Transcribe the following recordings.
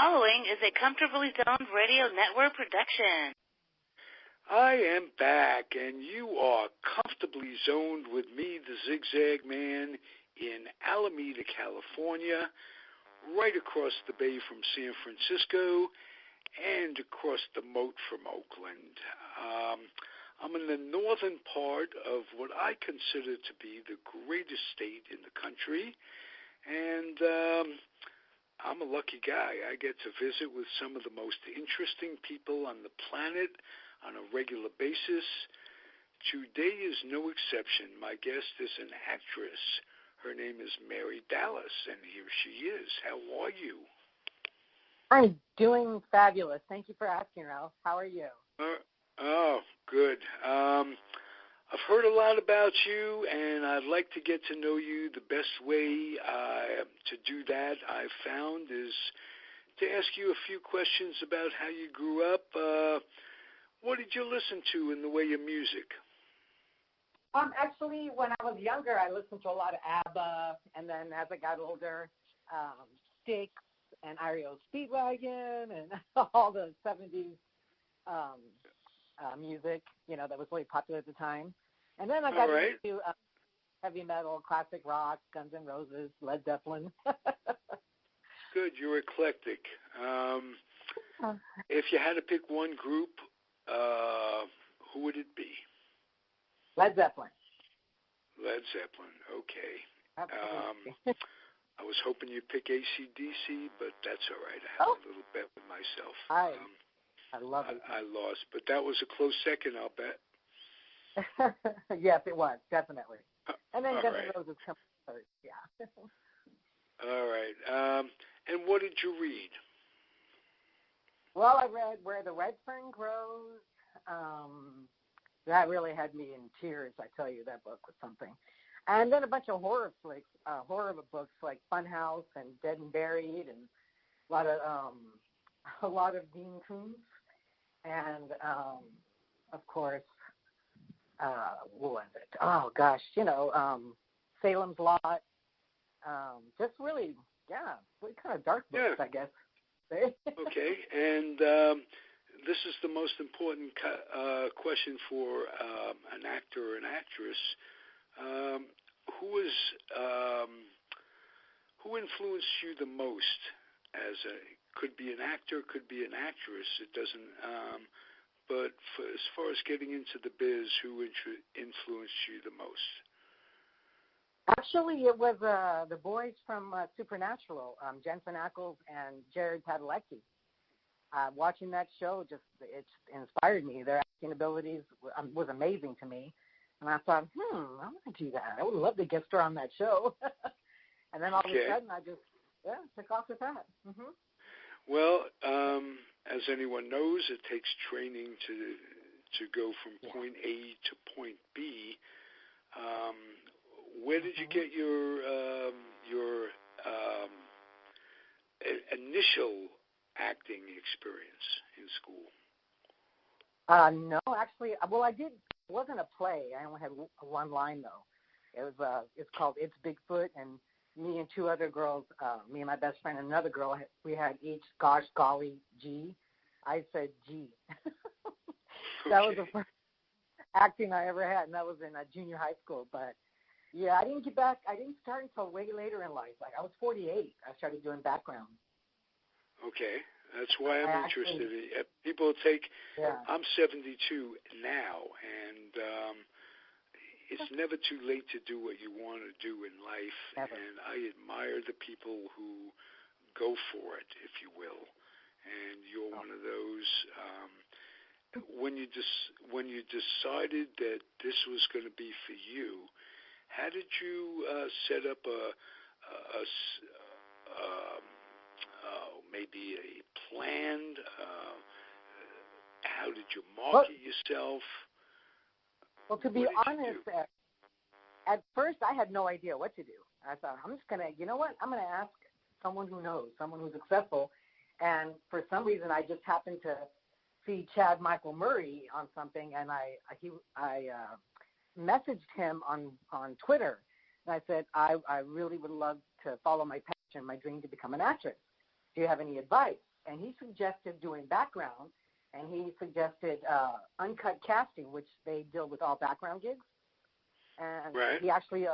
following is a Comfortably Zoned Radio Network production. I am back, and you are comfortably zoned with me, the Zig Zag Man, in Alameda, California, right across the bay from San Francisco, and across the moat from Oakland. I'm in the northern part of what I consider to be the greatest state in the country, and I'm a lucky guy. I get to visit with some of the most interesting people on the planet on a regular basis. Today is no exception. My guest is an actress. Her name is Mary Dallas, and here she is. How are you? I'm doing fabulous. Thank you for asking, Ralph. How are you? Good. I've heard a lot about you, and I'd like to get to know you. The best way to do that, I've found, is to ask you a few questions about how you grew up. What did you listen to in the way of music? Actually, when I was younger, I listened to a lot of ABBA, and then as I got older, Styx and REO Speedwagon and all the 70s music, that was really popular at the time. And then I got into heavy metal, classic rock, Guns N' Roses, Led Zeppelin. Good, you're eclectic. If you had to pick one group, who would it be? Led Zeppelin. Led Zeppelin, okay. Absolutely. I was hoping you'd pick AC/DC, but that's all right. I had a little bet with myself. I love it. I lost, but that was a close second, I'll bet. Yes, it was, definitely. And then Guns N' Roses come first, yeah. All right. And what did you read? Well, I read Where the Red Fern Grows. That really had me in tears, I tell you. That book was something. And then a bunch of horror books like Funhouse and Dead and Buried, and a lot of Dean Koontz, and of course, what was it? Oh gosh, Salem's Lot. Just really, kind of dark books, I guess. Okay, and this is the most important question for an actor or an actress. Who influenced you the most? Could be an actor, could be an actress. It doesn't. But as far as getting into the biz, who influenced you the most? Actually, it was the boys from Supernatural, Jensen Ackles and Jared Padalecki. Watching that show it inspired me. Their acting abilities was amazing to me. And I thought, I want to do that. I would love to guest star on that show. And then all of a sudden, I just, took off with that. Mm-hmm. Well, as anyone knows, it takes training to go from point A to point B. Where did you get your initial acting experience in school? No, actually, I did. It wasn't a play. I only had one line though. It was it's called It's Bigfoot, and me and two other girls, me and my best friend and another girl, we had each gosh golly G. I said G. That was the first acting I ever had, and that was in junior high school. But yeah, I didn't start until way later in life. Like I was 48. I started doing background. Okay. That's why I'm interested. People I'm 72 now, and it's never too late to do what you want to do in life. Never. And I admire the people who go for it, if you will. And you're one of those. When you decided that this was going to be for you, how did you set up maybe a planned? How did you market yourself? Well, to be honest, at first I had no idea what to do. I thought, I'm just going to, I'm going to ask someone who knows, someone who's successful. And for some reason, I just happened to see Chad Michael Murray on something, and I messaged him on Twitter. And I said, I really would love to follow my passion, my dream to become an actress. Do you have any advice? and he suggested doing background, and he suggested uncut casting, which they deal with all background gigs. And he actually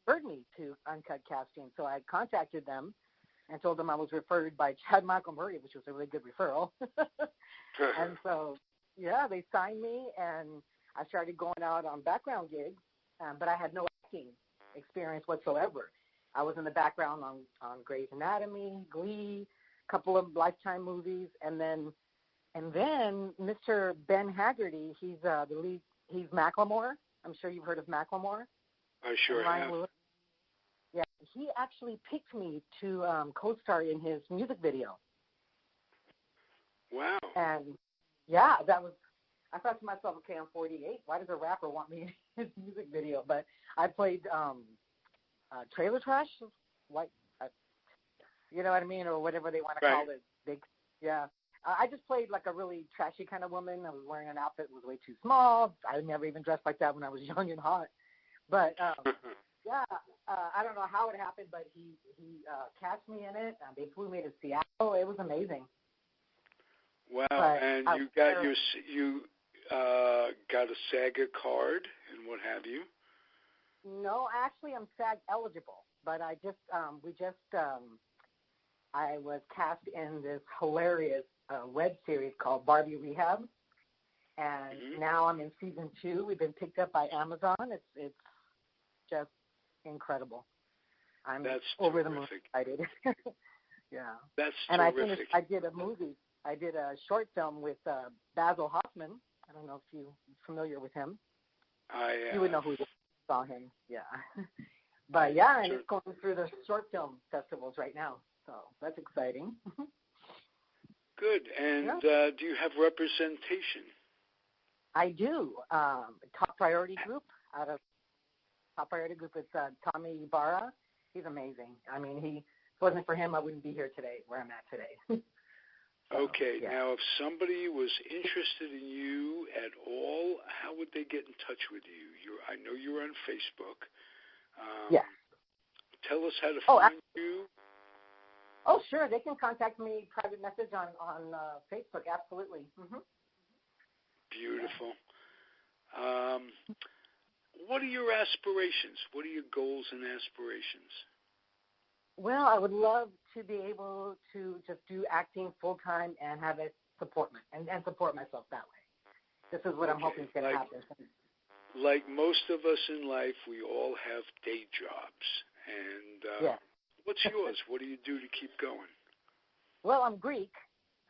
referred me to uncut casting. So I contacted them and told them I was referred by Chad Michael Murray, which was a really good referral. And so, yeah, they signed me, and I started going out on background gigs, but I had no acting experience whatsoever. I was in the background on Grey's Anatomy, Glee, a couple of Lifetime movies, and then Mr. Ben Haggerty, he's the lead. He's Macklemore. I'm sure you've heard of Macklemore. I sure have. Lewis. Yeah, he actually picked me to co-star in his music video. Wow. And yeah, I thought to myself, okay, I'm 48. Why does a rapper want me in his music video? But I played trailer trash, you know what I mean, or whatever they want to call it. I just played like a really trashy kind of woman. I was wearing an outfit that was way too small. I never even dressed like that when I was young and hot. But I don't know how it happened, but he cast me in it. They flew me to Seattle. It was amazing. Wow! And you got a SAG card and what have you? No, actually, I'm SAG eligible, but I was cast in this hilarious web series called Barbie Rehab, and now I'm in season 2. We've been picked up by Amazon. It's just incredible. I'm over the moon excited. Yeah. That's and terrific. I did a movie. I did a short film with Basil Hoffman. I don't know if you're familiar with him. You would know who saw him. Yeah. But yeah, and it's going through the short film festivals right now. So that's exciting. Good. And do you have representation? I do. Top Priority Group is Tommy Ibarra. He's amazing. I mean, if it wasn't for him, I wouldn't be here today, where I'm at today. Okay. Yeah. Now, if somebody was interested in you at all, how would they get in touch with you? I know you're on Facebook. Yes. Tell us how to find you. Oh, sure. They can contact me private message on Facebook. Absolutely. Mm-hmm. Beautiful. What are your aspirations? What are your goals and aspirations? Well, I would love to be able to just do acting full time and have it support myself that way. This is what I'm hoping is going to happen. Like most of us in life, we all have day jobs. And what's yours? What do you do to keep going? Well, I'm Greek.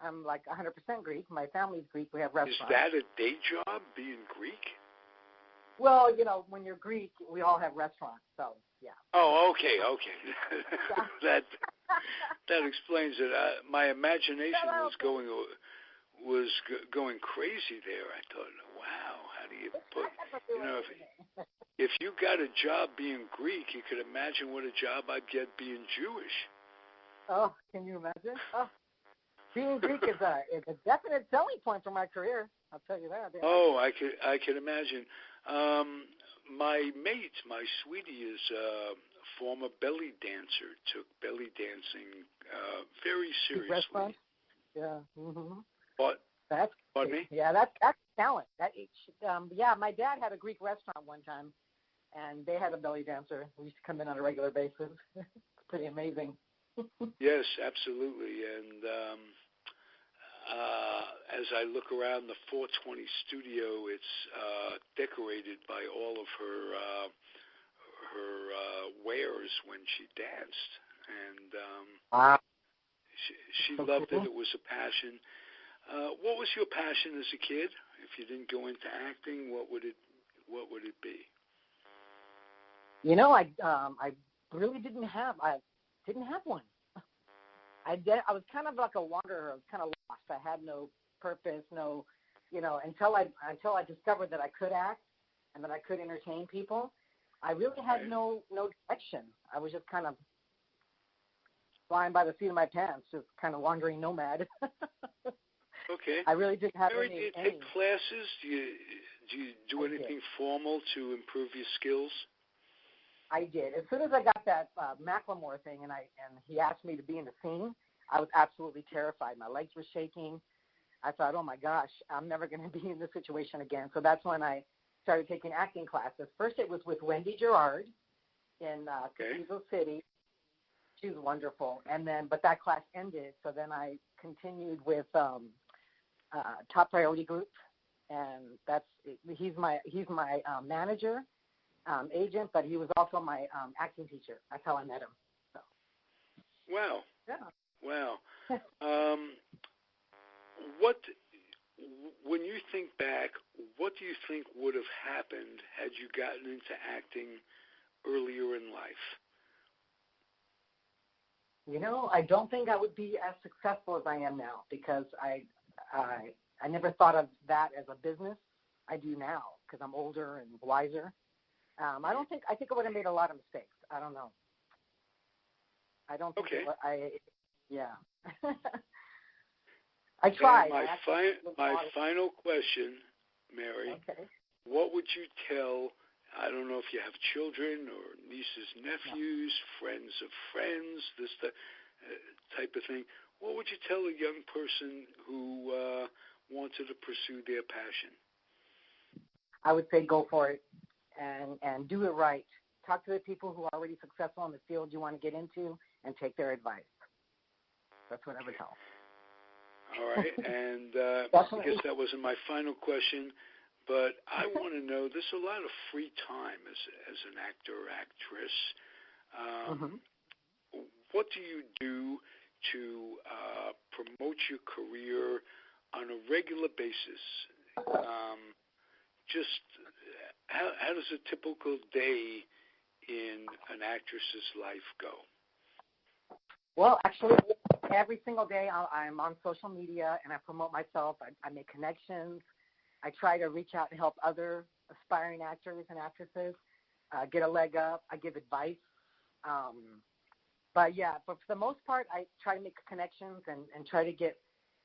I'm like 100% Greek. My family's Greek. We have restaurants. Is that a day job, being Greek? Well, when you're Greek, we all have restaurants, so yeah. Oh, okay. that explains it. My imagination was going crazy there. I thought, wow, how do you put? If you got a job being Greek, you could imagine what a job I'd get being Jewish. Oh, can you imagine? Oh, being Greek is a definite selling point for my career. I'll tell you that. Oh, I could imagine. My mate, my sweetie, is a former belly dancer. Took belly dancing very seriously. Restaurant? Yeah. Mm-hmm. What? Pardon me? Yeah, that's talent. My dad had a Greek restaurant one time, and they had a belly dancer. We used to come in on a regular basis. It's pretty amazing. Yes, absolutely. And as I look around the 420 studio, it's decorated by all of her wares when she danced, and she loved it. It was a passion. What was your passion as a kid? If you didn't go into acting, what would it be? I really didn't have one. I was kind of like a wanderer. I was kind of lost. I had no purpose, until I discovered that I could act and that I could entertain people. I really had no direction. I was just kind of flying by the seat of my pants, just kind of wandering nomad. Okay. I really didn't have Mary, do you take classes? Do you do anything formal to improve your skills? I did. As soon as I got that Macklemore thing, and he asked me to be in the scene, I was absolutely terrified. My legs were shaking. I thought, oh my gosh, I'm never going to be in this situation again. So that's when I started taking acting classes. First, it was with Wendy Gerard in Cathedral City. She was wonderful. And then, but that class ended, so then I continued with Top Priority Group, and he's my manager, agent, but he was also my acting teacher. That's how I met him. So. Wow. Yeah. Wow. When you think back, what do you think would have happened had you gotten into acting earlier in life? You know, I don't think I would be as successful as I am now, because I never thought of that as a business. I do now because I'm older and wiser. I think I would have made a lot of mistakes. I don't know. I don't think yeah. I tried. My final question, Mary. Okay. What would you tell, I don't know if you have children or nieces, nephews, friends of friends, this type of thing. What would you tell a young person who wanted to pursue their passion? I would say go for it and do it right. Talk to the people who are already successful in the field you want to get into and take their advice. That's what I would tell. All right, and I guess that wasn't my final question, but I want to know, there's a lot of free time as an actor or actress. What do you do to promote your career on a regular basis? Just how does a typical day in an actress's life go? Well, actually, every single day I'm on social media and I promote myself. I make connections. I try to reach out and help other aspiring actors and actresses get a leg up. I give advice. But for the most part, I try to make connections and try to get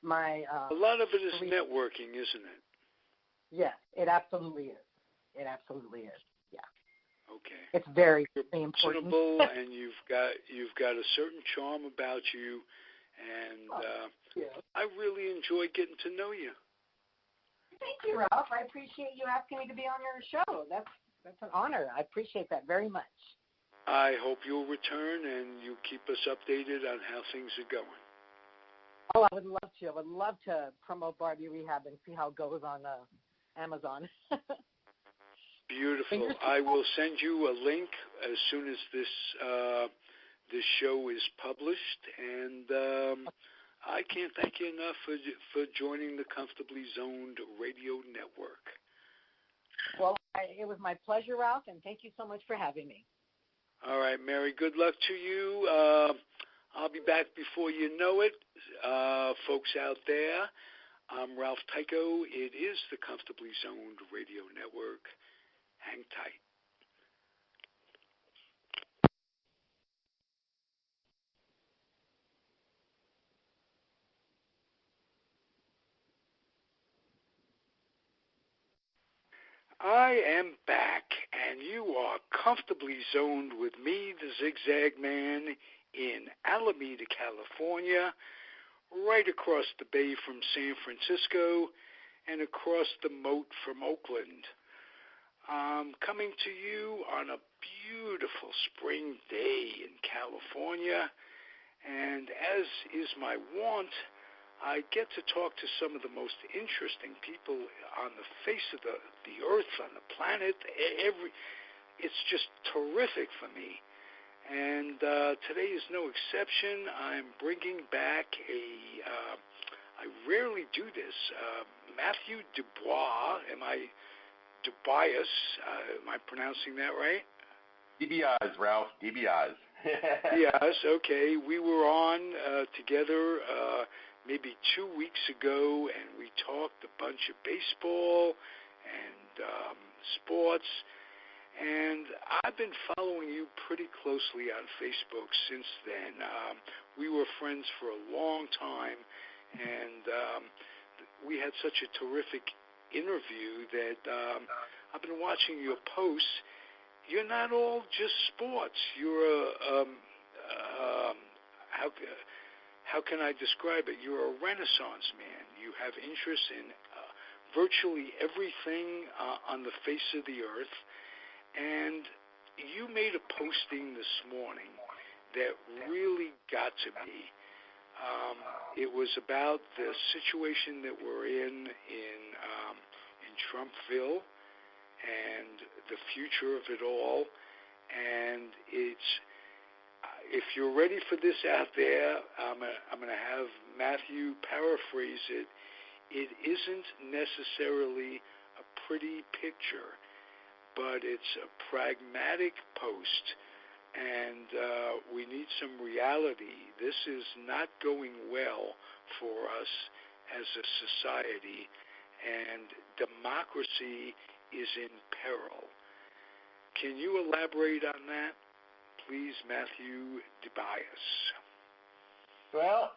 my... a lot of it is networking, isn't it? Yes, it absolutely is. It absolutely is. Yeah. Okay. It's very important. Personable, and you've got a certain charm about you, and I really enjoy getting to know you. Thank you, Ralph. I appreciate you asking me to be on your show. That's an honor. I appreciate that very much. I hope you'll return and you keep us updated on how things are going. Oh, I would love to. I would love to promote Barbie Rehab and see how it goes on Amazon. Beautiful. I will send you a link as soon as this show is published, and I can't thank you enough for joining the Comfortably Zoned Radio Network. Well, it was my pleasure, Ralph, and thank you so much for having me. All right, Mary, good luck to you. I'll be back before you know it. Folks out there, I'm Ralph Tycho. It is the Comfortably Zoned Radio Network. Hang tight. I am back, and you are comfortably zoned with me, the Zig Zag Man, in Alameda, California, right across the bay from San Francisco and across the moat from Oakland. I'm coming to you on a beautiful spring day in California, and as is my wont, I get to talk to some of the most interesting people on the face of the earth, on the planet. It's just terrific for me. And today is no exception. I'm bringing back I rarely do this, Matthew DiBiase. Tobias, am I pronouncing that right? DiBiase, Ralph, DiBiase. Yes, okay. We were on together maybe 2 weeks ago, and we talked a bunch of baseball and sports. And I've been following you pretty closely on Facebook since then. We were friends for a long time, and we had such a terrific interview that I've been watching your posts. You're not all just sports. You're how can I describe it? You're a Renaissance man. You have interest in virtually everything on the face of the earth. And you made a posting this morning that really got to me. It was about the situation that we're in Trumpville and the future of it all. And it's, if you're ready for this out there, I'm going to have Matthew paraphrase it. It isn't necessarily a pretty picture, but it's a pragmatic post, and we need some reality. This is not going well for us as a society, and democracy is in peril. Can you elaborate on that, please, Matthew DiBiase? Well,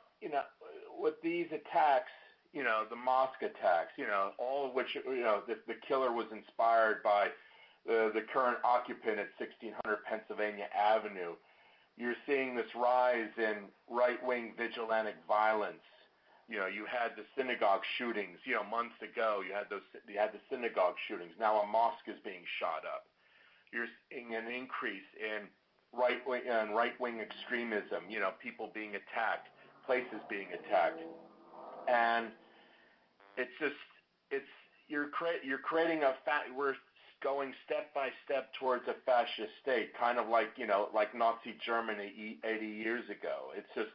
with these attacks, the mosque attacks, all of which, the killer was inspired by the current occupant at 1600 Pennsylvania Avenue. You're seeing this rise in right-wing vigilante violence. You had the synagogue shootings, months ago. You had the synagogue shootings. Now a mosque is being shot up. You're seeing an increase in right-wing extremism. People being attacked, places being attacked, and you're creating we're going step by step towards a fascist state, kind of like Nazi Germany 80 years ago. It's just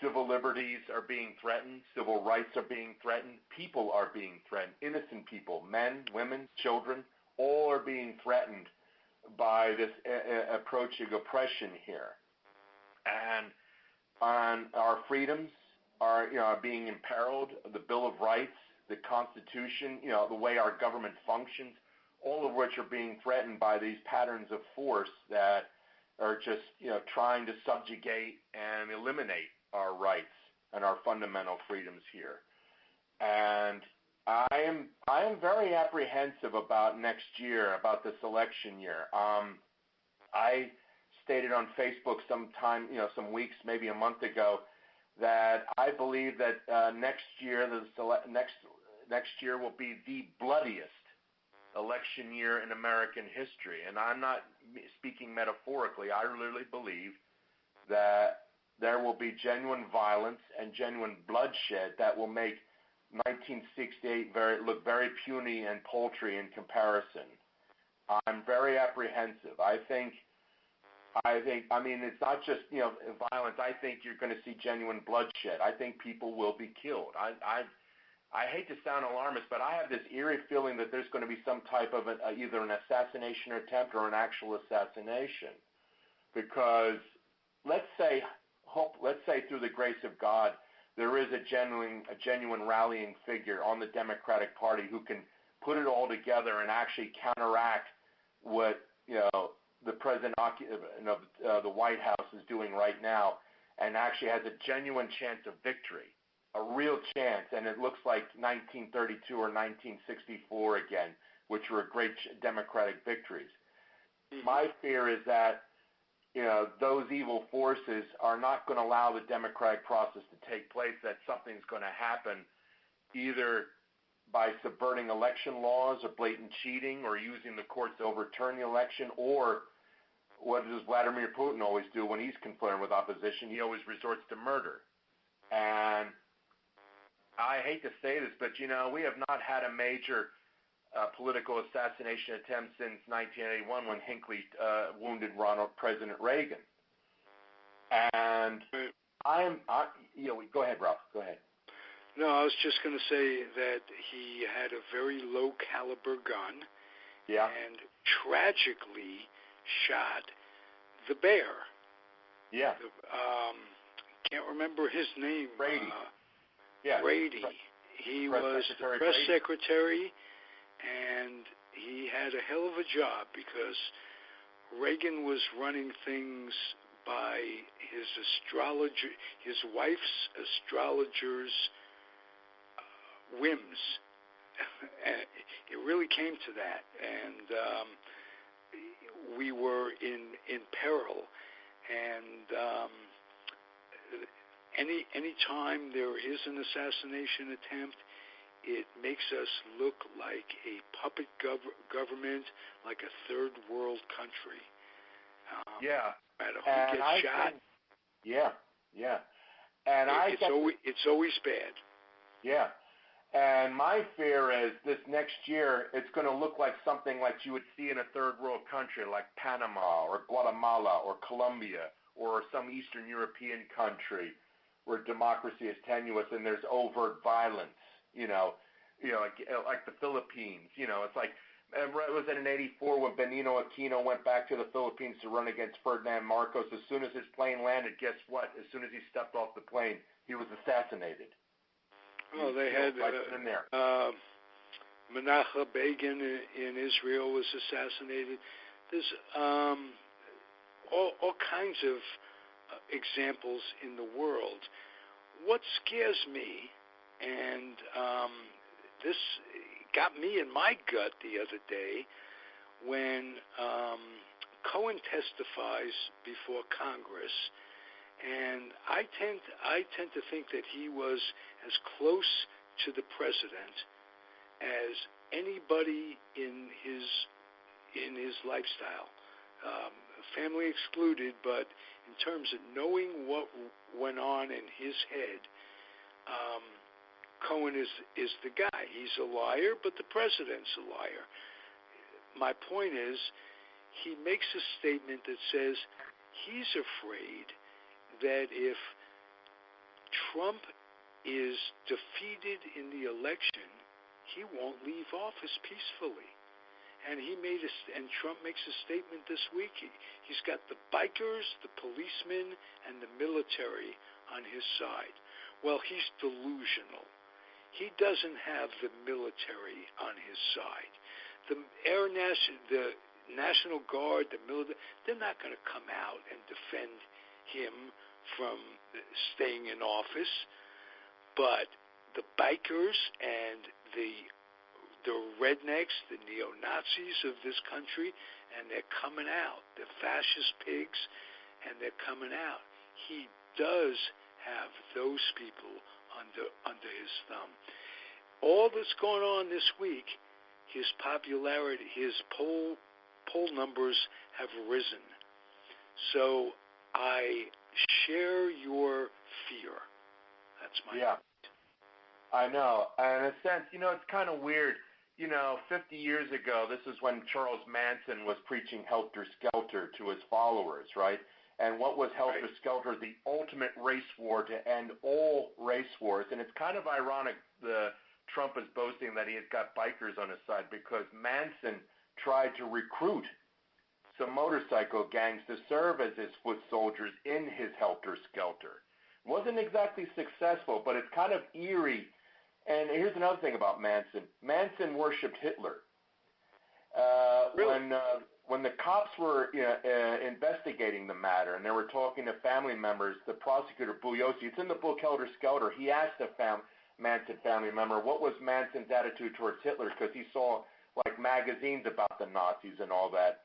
civil liberties are being threatened, civil rights are being threatened, people are being threatened, innocent people, men, women, children, all are being threatened by this approaching oppression here. And our freedoms are being imperiled, the Bill of Rights, the Constitution, the way our government functions, all of which are being threatened by these patterns of force that are just, trying to subjugate and eliminate our rights and our fundamental freedoms here. And I am very apprehensive about next year, about this election year. I stated on Facebook some weeks, maybe a month ago, that I believe that next year will be the bloodiest election year in American history. And I'm not speaking metaphorically. I literally believe that there will be genuine violence and genuine bloodshed that will make 1968 look very puny and paltry in comparison. I'm very apprehensive. I mean, it's not just, violence. I think you're going to see genuine bloodshed. I think people will be killed. I hate to sound alarmist, but I have this eerie feeling that there's going to be some type of either an assassination attempt or an actual assassination. Because let's say through the grace of God, there is a genuine rallying figure on the Democratic Party who can put it all together and actually counteract what the president of the White House is doing right now, and actually has a genuine chance of victory, a real chance. And it looks like 1932 or 1964 again, which were great Democratic victories. Mm-hmm. My fear is that those evil forces are not going to allow the democratic process to take place, that something's going to happen either by subverting election laws or blatant cheating or using the courts to overturn the election, or what does Vladimir Putin always do when he's confronted with opposition? He always resorts to murder. And I hate to say this, but, we have not had a major political assassination attempt since 1981 when Hinckley wounded President Reagan. And go ahead, Ralph. Go ahead. No, I was just going to say that he had a very low caliber gun. Yeah. And tragically shot the bear. Yeah. Can't remember his name. Brady. Brady. He was the press secretary, and he had a hell of a job because Reagan was running things by his wife's astrologer's whims. It really came to that, and we were in peril. And any time there is an assassination attempt, it makes us look like a puppet government, like a third world country. Yeah. No matter who gets shot. Yeah. And it's always bad. Yeah. And my fear is this next year, it's going to look like something like you would see in a third world country like Panama or Guatemala or Colombia or some Eastern European country where democracy is tenuous and there's overt violence, like the Philippines. It's like, it was in 1984 when Benigno Aquino went back to the Philippines to run against Ferdinand Marcos. As soon as his plane landed, guess what? As soon as he stepped off the plane, he was assassinated. Oh, they had in there. Menachem Begin in Israel was assassinated. There's all kinds of examples in the world. What scares me, and this got me in my gut the other day, when Cohen testifies before Congress. And I tend to think that he was as close to the president as anybody in his lifestyle, family excluded. But in terms of knowing what went on in his head, Cohen is the guy. He's a liar, but the president's a liar. My point is, he makes a statement that says he's afraid that if Trump is defeated in the election, he won't leave office peacefully. And Trump makes a statement this week. He's got the bikers, the policemen, and the military on his side. Well, he's delusional. He doesn't have the military on his side. The National Guard, the military, they're not going to come out and defend him from staying in office, but the bikers and the rednecks, the neo-Nazis of this country, and they're coming out. They're fascist pigs, and they're coming out. He does have those people under his thumb. All that's going on this week, his popularity, his poll numbers have risen. So I share your fear. That's my point. I know. And in a sense, it's kind of weird. 50 years ago, this is when Charles Manson was preaching helter-skelter to his followers, right? And what was helter-skelter? The ultimate race war to end all race wars. And it's kind of ironic Trump is boasting that he has got bikers on his side, because Manson tried to recruit some motorcycle gangs to serve as his foot soldiers in his helter-skelter. Wasn't exactly successful, but it's kind of eerie. And here's another thing about Manson. Manson worshipped Hitler. Really? When the cops were investigating the matter and they were talking to family members, the prosecutor, Bugliosi, it's in the book Helter Skelter, he asked a Manson family member what was Manson's attitude towards Hitler, because he saw like magazines about the Nazis and all that.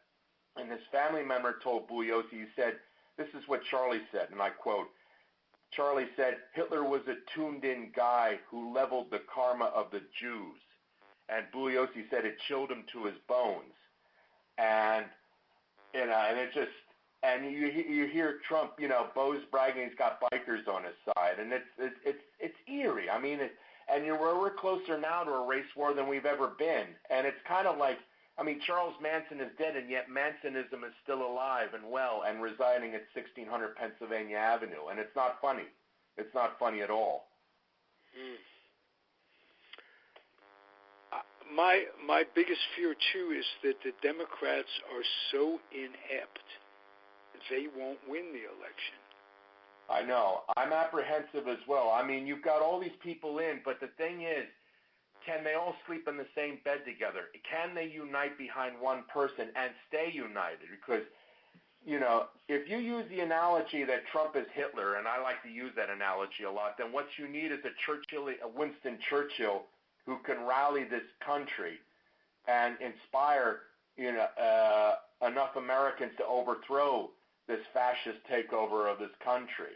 And this family member told Bugliosi, he said, this is what Charlie said, and I quote, Charlie said, Hitler was a tuned-in guy who leveled the karma of the Jews. And Bugliosi said it chilled him to his bones. And, and it just, and you hear Trump, Bo's bragging he's got bikers on his side. And it's eerie. I mean, we're closer now to a race war than we've ever been. And it's kind of like, Charles Manson is dead, and yet Mansonism is still alive and well and residing at 1600 Pennsylvania Avenue. And it's not funny. It's not funny at all. My biggest fear, too, is that the Democrats are so inept, they won't win the election. I know. I'm apprehensive as well. You've got all these people in, but the thing is, can they all sleep in the same bed together? Can they unite behind one person and stay united? Because, if you use the analogy that Trump is Hitler, and I like to use that analogy a lot, then what you need is a Winston Churchill who can rally this country and inspire, enough Americans to overthrow this fascist takeover of this country.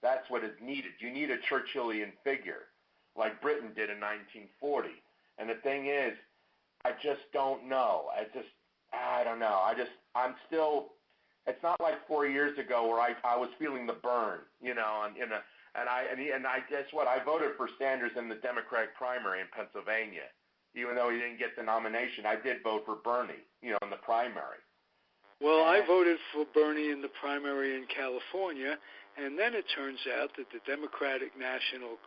That's what is needed. You need a Churchillian figure, like Britain did in 1940. And the thing is, I just don't know. I don't know. I'm still. It's not like 4 years ago where I was feeling the burn, and I guess what, I voted for Sanders in the Democratic primary in Pennsylvania, even though he didn't get the nomination. I did vote for Bernie, in the primary. Well, I voted for Bernie in the primary in California, and then it turns out that the Democratic National,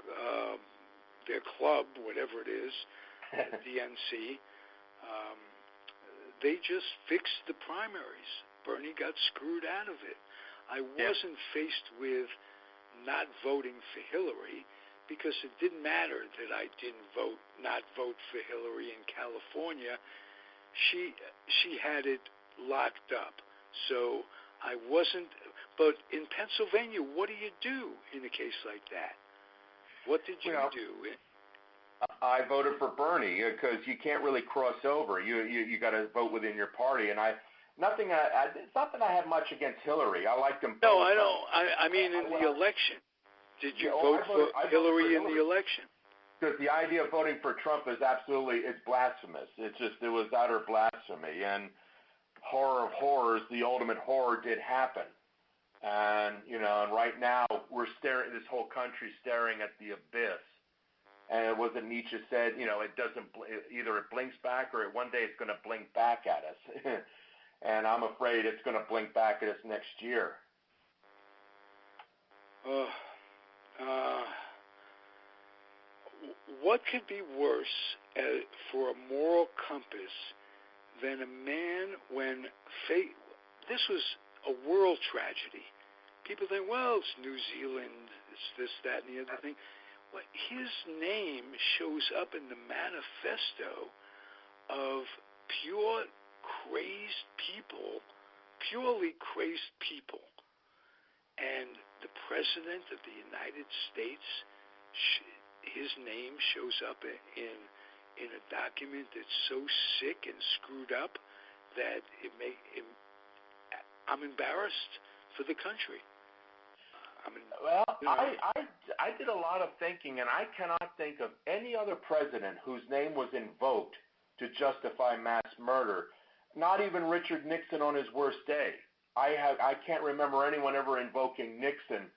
their club, whatever it is, DNC, they just fixed the primaries. Bernie got screwed out of it. I wasn't faced with not voting for Hillary because it didn't matter that I didn't not vote for Hillary in California. She had it locked up. So I wasn't. But in Pennsylvania, what do you do in a case like that? What did you do? I voted for Bernie because you can't really cross over. You got to vote within your party, and it's not that I have much against Hillary. I like them both. No, I know. I mean, in the election, did you vote for Hillary in the election? Because the idea of voting for Trump is it's blasphemous. It was utter blasphemy, and horror of horrors, the ultimate horror did happen. And and right now this whole country staring at the abyss. And it was what Nietzsche said, it doesn't, either it blinks back or one day it's going to blink back at us. And I'm afraid it's going to blink back at us next year. What could be worse for a moral compass than a man when this was a world tragedy? People think, well, it's New Zealand, it's this, that, and the other thing. Well, his name shows up in the manifesto of purely crazed people. And the President of the United States, his name shows up in a document that's so sick and screwed up that I'm embarrassed for the country. I did a lot of thinking, and I cannot think of any other president whose name was invoked to justify mass murder. Not even Richard Nixon on his worst day. I can't remember anyone ever invoking Nixon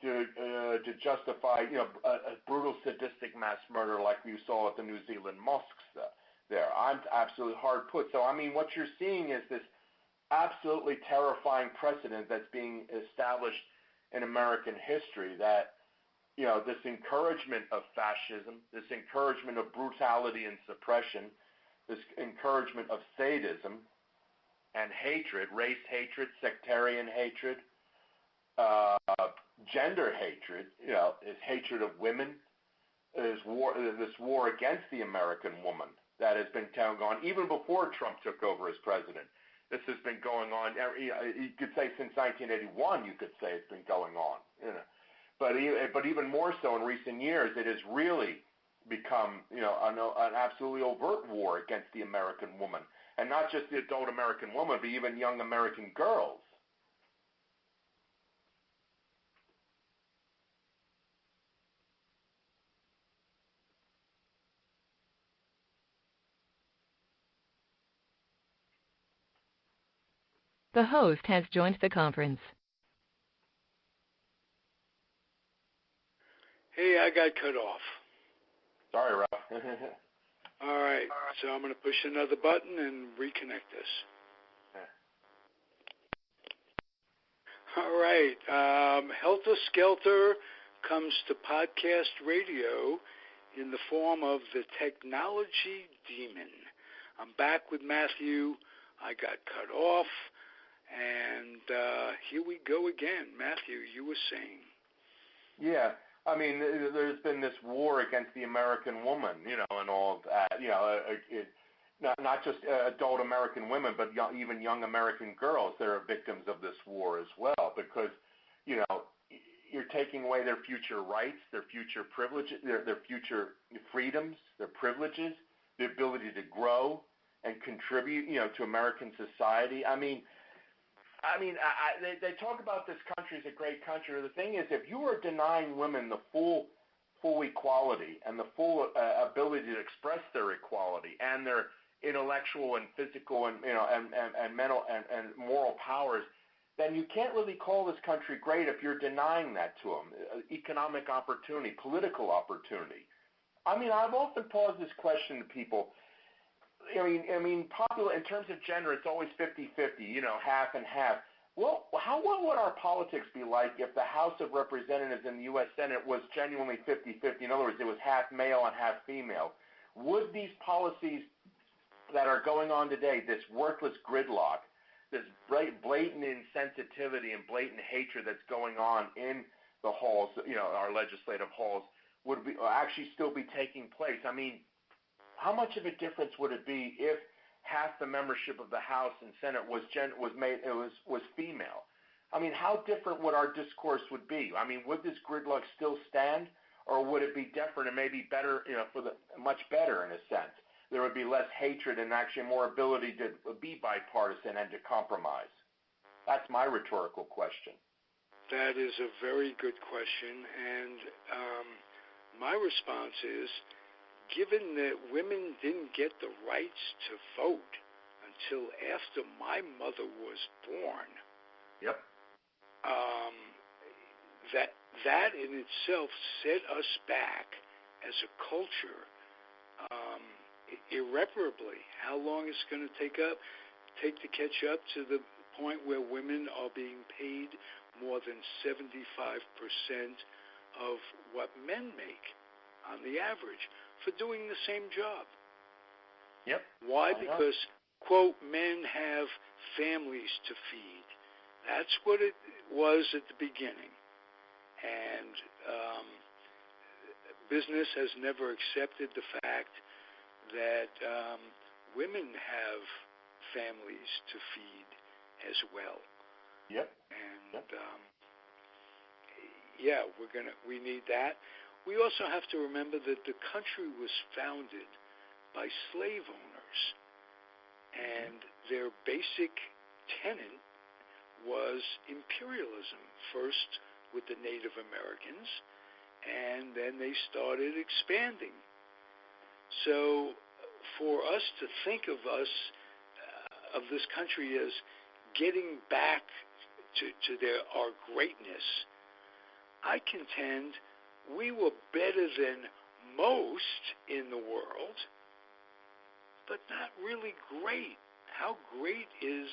to justify a brutal, sadistic mass murder like we saw at the New Zealand mosques there. I'm absolutely hard put. So I mean, what you're seeing is this absolutely terrifying precedent that's being established in American history, that this encouragement of fascism, this encouragement of brutality and suppression, this encouragement of sadism and hatred, race hatred, sectarian hatred, gender hatred, is hatred of women, is this war against the American woman that has been going on even before Trump took over as president. This has been going on. You could say since 1981. You could say it's been going on. But even more so in recent years, it has really become an absolutely overt war against the American woman, and not just the adult American woman, but even young American girls. The host has joined the conference. Hey, I got cut off. Sorry, Ralph. All right, so I'm going to push another button and reconnect us. All right, Helter Skelter comes to podcast radio in the form of the Technology Demon. I'm back with Matthew. I got cut off. And here we go again. Matthew, you were saying. Yeah, I mean, there's been this war against the American woman, and all of that. Not just adult American women, but even young American girls. They're victims of this war as well, because, you're taking away their future rights, their future privileges, their future freedoms, their privileges, the ability to grow and contribute, to American society. I mean, they talk about this country as a great country. The thing is, if you are denying women the full equality and the full ability to express their equality and their intellectual and physical and mental and moral powers, then you can't really call this country great if you're denying that to them. Economic opportunity, political opportunity. I've often posed this question to people. Popular in terms of gender, it's always 50-50, half and half. Well, what would our politics be like if the House of Representatives and the U.S. Senate was genuinely 50-50? In other words, it was half male and half female. Would these policies that are going on today, this worthless gridlock, this blatant insensitivity and blatant hatred that's going on in the halls, our legislative halls, would actually still be taking place? How much of a difference would it be if half the membership of the House and Senate was female? How different would our discourse would be? Would this gridlock still stand, or would it be different and maybe better, much better in a sense? There would be less hatred and actually more ability to be bipartisan and to compromise. That's my rhetorical question. That is a very good question, and my response is, given that women didn't get the rights to vote until after my mother was born, yep, that in itself set us back as a culture irreparably. How long is it going to take to catch up to the point where women are being paid more than 75% of what men make on the average for doing the same job? Yep. Why? Because, quote, men have families to feed. That's what it was at the beginning. And business has never accepted the fact that women have families to feed as well. Yep. And we need that. We also have to remember that the country was founded by slave owners, and their basic tenet was imperialism, first with the Native Americans, and then they started expanding. So for us to think of this country as getting back to our greatness, I contend we were better than most in the world, but not really great. How great is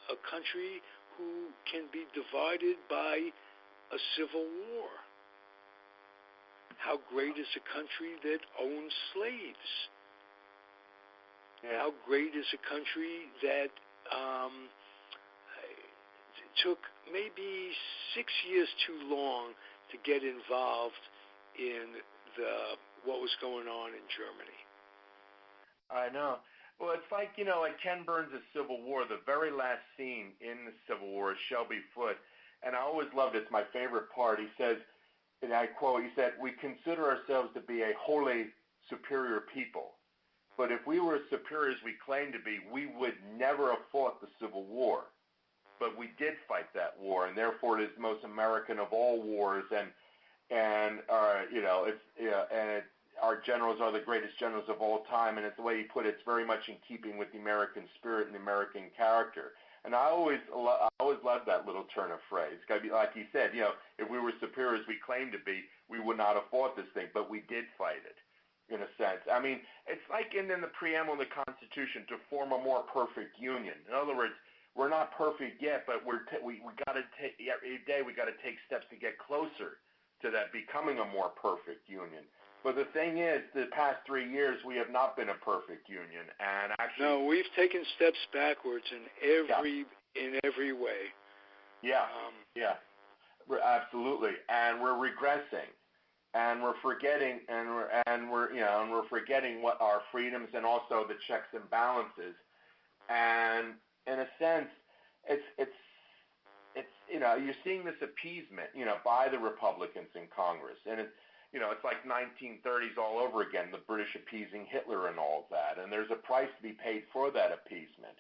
a country who can be divided by a civil war? How great is a country that owns slaves? Yeah. How great is a country that took maybe 6 years too long to get involved in what was going on in Germany? I know. Well, it's like Ken Burns' Civil War, the very last scene in the Civil War is Shelby Foote, and I always loved it. It's my favorite part. He says, and I quote, he said, "We consider ourselves to be a wholly superior people, but if we were as superior as we claim to be, we would never have fought the Civil War. But we did fight that war, and therefore it is the most American of all wars, and our generals are the greatest generals of all time." And it's the way he put it. It's very much in keeping with the American spirit and the American character. And I always loved that little turn of phrase. It's got to be like he said. If we were superior as we claim to be, we would not have fought this thing, but we did fight it. In a sense, it's like in the preamble of the Constitution, to form a more perfect union. In other words, we're not perfect yet, but we got to take every day. We got to take steps to get closer to that becoming a more perfect union. But the thing is, the past 3 years we have not been a perfect union, and actually, no, we've taken steps backwards in every way. Yeah, absolutely, and we're regressing, and we're forgetting, and we're forgetting what our freedoms and also the checks and balances, and in a sense, it's you're seeing this appeasement, by the Republicans in Congress, and it's like 1930s all over again, the British appeasing Hitler and all of that, and there's a price to be paid for that appeasement,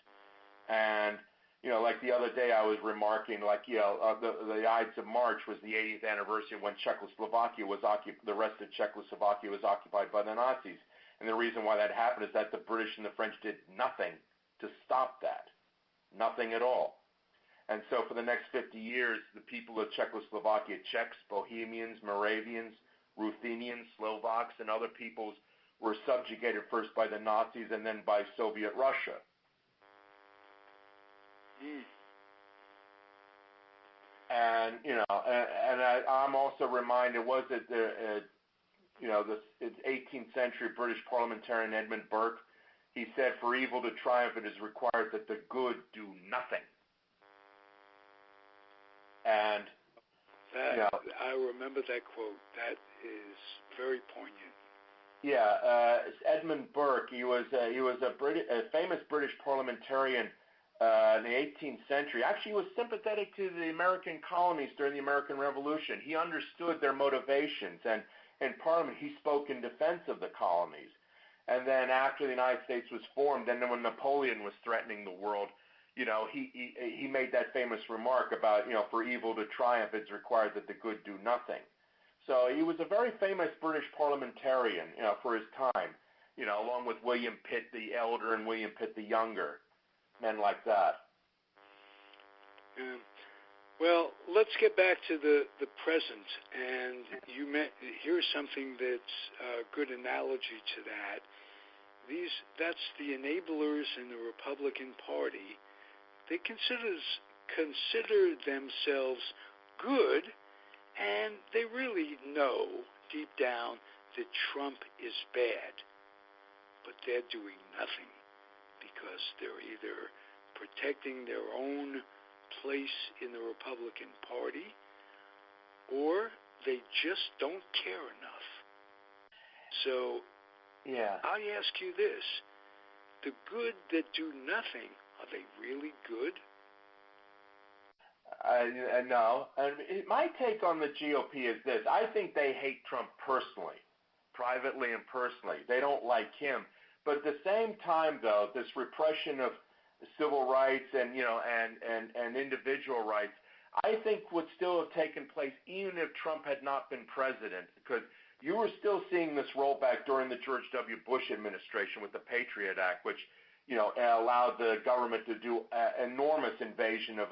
and Like the other day I was remarking, the Ides of March was the 80th anniversary when Czechoslovakia was the rest of Czechoslovakia was occupied by the Nazis. And the reason why that happened is that the British and the French did nothing to stop that. Nothing at all. And so for the next 50 years, the people of Czechoslovakia, Czechs, Bohemians, Moravians, Ruthenians, Slovaks, and other peoples were subjugated first by the Nazis and then by Soviet Russia. And I'm also reminded the 18th century British parliamentarian Edmund Burke. He said, "For evil to triumph, it is required that the good do nothing." And I remember that quote. That is very poignant. Yeah, Edmund Burke. He was a famous British parliamentarian in the 18th century. Actually, he was sympathetic to the American colonies during the American Revolution. He understood their motivations, and in Parliament he spoke in defense of the colonies. And then after the United States was formed, and then when Napoleon was threatening the world, he made that famous remark about, for evil to triumph, it's required that the good do nothing. So he was a very famous British parliamentarian, for his time, along with William Pitt the Elder and William Pitt the Younger, men like that. Well, let's get back to the present, and here's something that's a good analogy to that. That's the enablers in the Republican Party. They consider themselves good, and they really know deep down that Trump is bad, but they're doing nothing because they're either protecting their own place in the Republican Party, or they just don't care enough. So I ask you this: the good that do nothing, are they really good? No. My take on the GOP is this: I think they hate Trump personally, privately and personally. They don't like him. But at the same time, though, this repression of civil rights and individual rights, I think would still have taken place even if Trump had not been president, because you were still seeing this rollback during the George W. Bush administration with the Patriot Act, which allowed the government to do enormous invasion of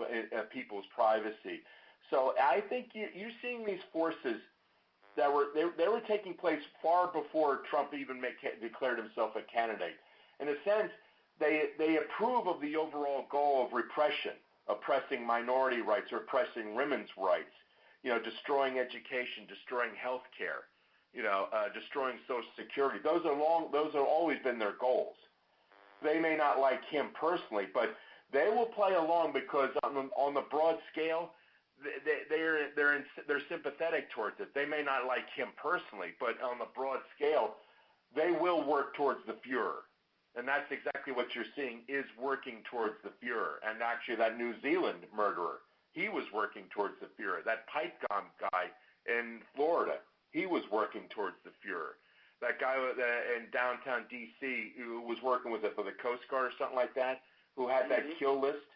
people's privacy. So I think you're seeing these forces that were taking place far before Trump even declared himself a candidate. In a sense, they approve of the overall goal of repression, oppressing minority rights, or oppressing women's rights, destroying education, destroying health care, destroying Social Security. Those have always been their goals. They may not like him personally, but they will play along because on the broad scale, they're sympathetic towards it. They may not like him personally, but on the broad scale, they will work towards the Fuhrer. And that's exactly what you're seeing is working towards the Fuhrer. And actually, that New Zealand murderer, he was working towards the Fuhrer. That pipe bomb guy in Florida, he was working towards the Fuhrer. That guy in downtown D.C. who was working for the Coast Guard or something like that, who had that kill list,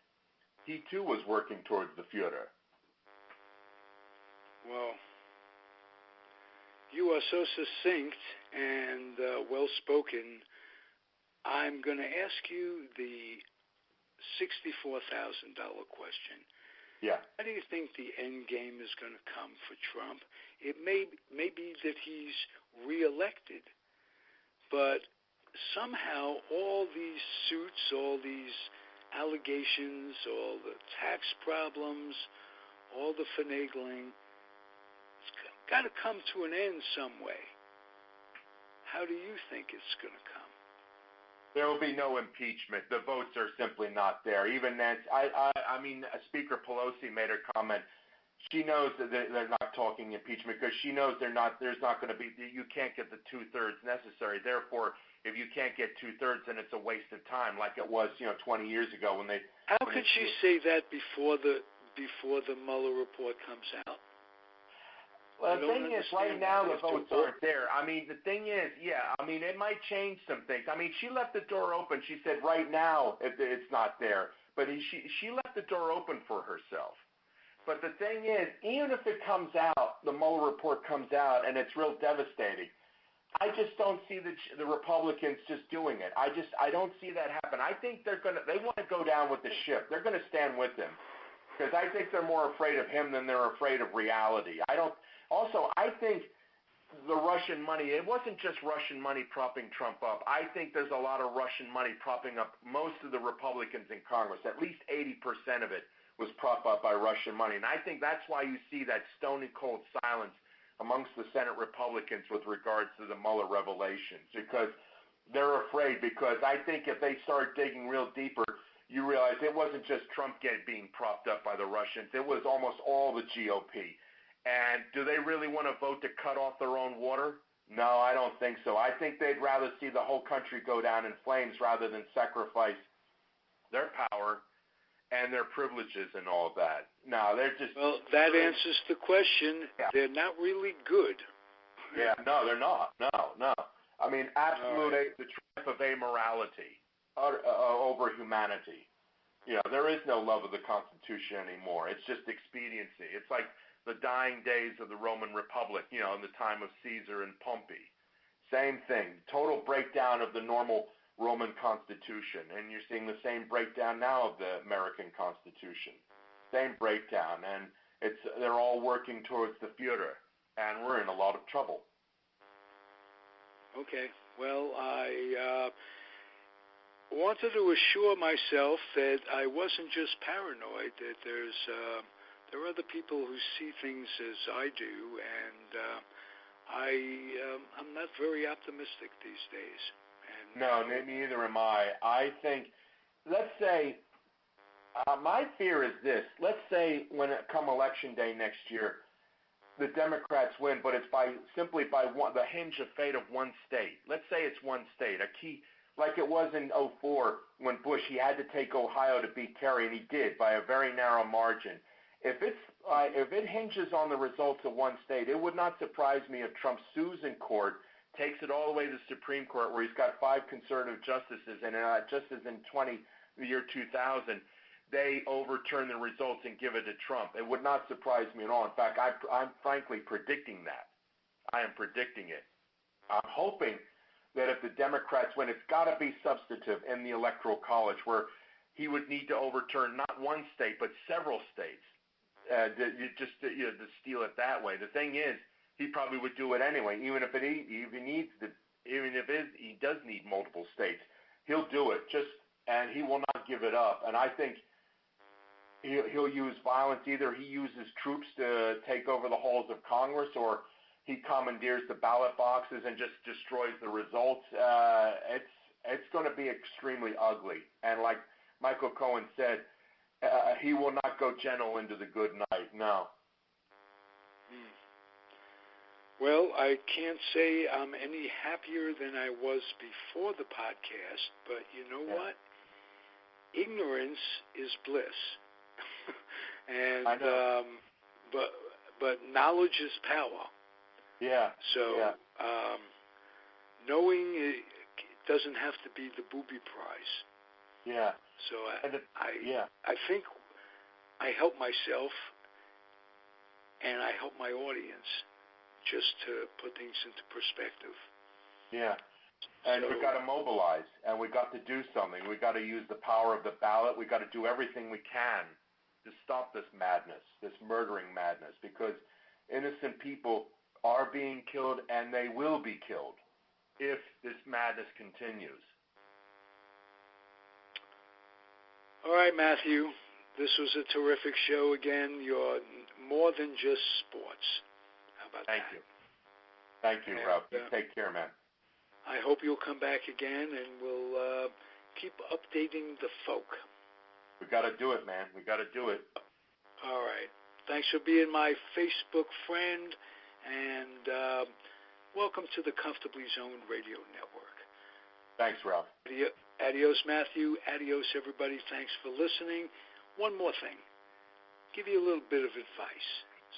he too was working towards the Fuhrer. Well, you are so succinct and well-spoken. I'm going to ask you the $64,000 question. Yeah. How do you think the end game is going to come for Trump? It may be that he's reelected, but somehow all these suits, all these allegations, all the tax problems, all the finagling, it's got to come to an end some way. How do you think it's going to come? There will be no impeachment. The votes are simply not there. Even Nancy, Speaker Pelosi made a comment. She knows that they're not talking impeachment because she knows there's not going to be. You can't get the 2/3 necessary. Therefore, if you can't get 2/3, then it's a waste of time, like it was 20 years ago when they. How could she say that before the Mueller report comes out? Well, the thing is, right now the votes aren't there. The thing is, it might change some things. She left the door open. She said right now it's not there. but she left the door open for herself. But the thing is, even if it comes out, the Mueller report comes out, and it's real devastating, I just don't see the Republicans just doing it. I don't see that happen. I think they want to go down with the ship. They're going to stand with him because I think they're more afraid of him than they're afraid of reality. I think the Russian money, it wasn't just Russian money propping Trump up. I think there's a lot of Russian money propping up most of the Republicans in Congress. At least 80% of it was propped up by Russian money. And I think that's why you see that stony cold silence amongst the Senate Republicans with regards to the Mueller revelations, because they're afraid. Because I think if they start digging real deeper, you realize it wasn't just Trump being propped up by the Russians. It was almost all the GOP. And do they really want to vote to cut off their own water? No, I don't think so. I think they'd rather see the whole country go down in flames rather than sacrifice their power and their privileges and all of that. No, they're just... Well, that answers the question. Yeah. They're not really good. Yeah, no, they're not. No. I mean, absolute the triumph of amorality over humanity. You know, there is no love of the Constitution anymore. It's just expediency. It's like the dying days of the Roman Republic, you know, in the time of Caesar and Pompey. Same thing. Total breakdown of the normal Roman Constitution, and you're seeing the same breakdown now of the American Constitution. Same breakdown, and they're all working towards the future, and we're in a lot of trouble. Okay. Well, I wanted to assure myself that I wasn't just paranoid, that there are other people who see things as I do, and I'm not very optimistic these days. No, neither am I. I think, let's say, my fear is this. Let's say when it come election day next year, the Democrats win, but it's simply by the hinge of fate of one state. Let's say it's one state, a key, like it was in 2004 when Bush, he had to take Ohio to beat Kerry, and he did by a very narrow margin. If it hinges on the results of one state, it would not surprise me if Trump sues in court, takes it all the way to the Supreme Court, where he's got 5 conservative justices, and just as in the year 2000, they overturn the results and give it to Trump. It would not surprise me at all. In fact, I'm frankly predicting that. I am predicting it. I'm hoping that if the Democrats win, it's got to be substantive in the Electoral College, where he would need to overturn not one state but several states, to steal it that way. The thing is, he probably would do it anyway, even if he does need multiple states. He'll do it, and he will not give it up. And I think he'll use violence. Either he uses troops to take over the halls of Congress, or he commandeers the ballot boxes and just destroys the results. It's going to be extremely ugly. And like Michael Cohen said, he will not go gentle into the good night. No. Well, I can't say I'm any happier than I was before the podcast, but you know what? Ignorance is bliss. And I know. but knowledge is power. Yeah. So knowing it doesn't have to be the booby prize. Yeah. So I think I help myself and I help my audience just to put things into perspective. Yeah. And we've got to mobilize, and we've got to do something. We've got to use the power of the ballot. We've got to do everything we can to stop this madness, this murdering madness, because innocent people are being killed, and they will be killed if this madness continues. All right, Matthew. This was a terrific show again. You're more than just sports. How about that? Thank you, Ralph. You take care, man. I hope you'll come back again, and we'll keep updating the folk. We got to do it, man. We got to do it. All right. Thanks for being my Facebook friend, and welcome to the Comfortably Zoned Radio Network. Thanks, Ralph. Adios, Matthew. Adios, everybody. Thanks for listening. One more thing. Give you a little bit of advice,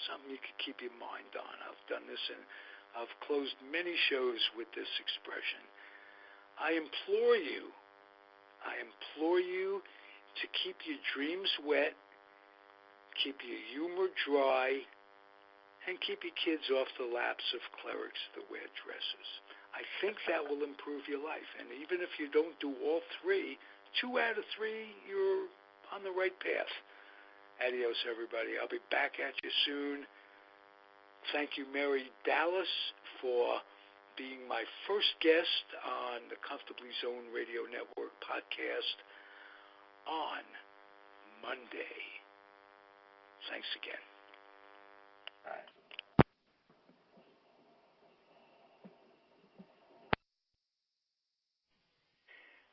something you could keep your mind on. I've done this, and I've closed many shows with this expression. I implore you, to keep your dreams wet, keep your humor dry, and keep your kids off the laps of clerics that wear dresses. I think that will improve your life. And even if you don't do all three, 2 out of 3, you're on the right path. Adios, everybody. I'll be back at you soon. Thank you, Mary Dallas, for being my first guest on the Comfortably Zoned Radio Network podcast on Monday. Thanks again. All right.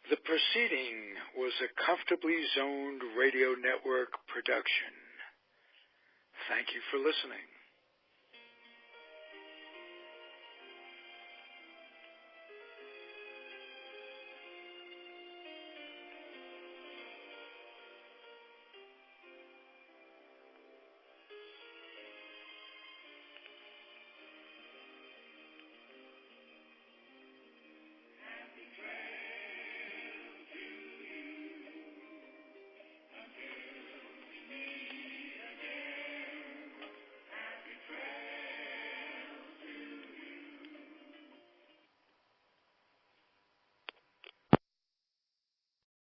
The proceeding was a Comfortably Zoned Radio Network production. Thank you for listening.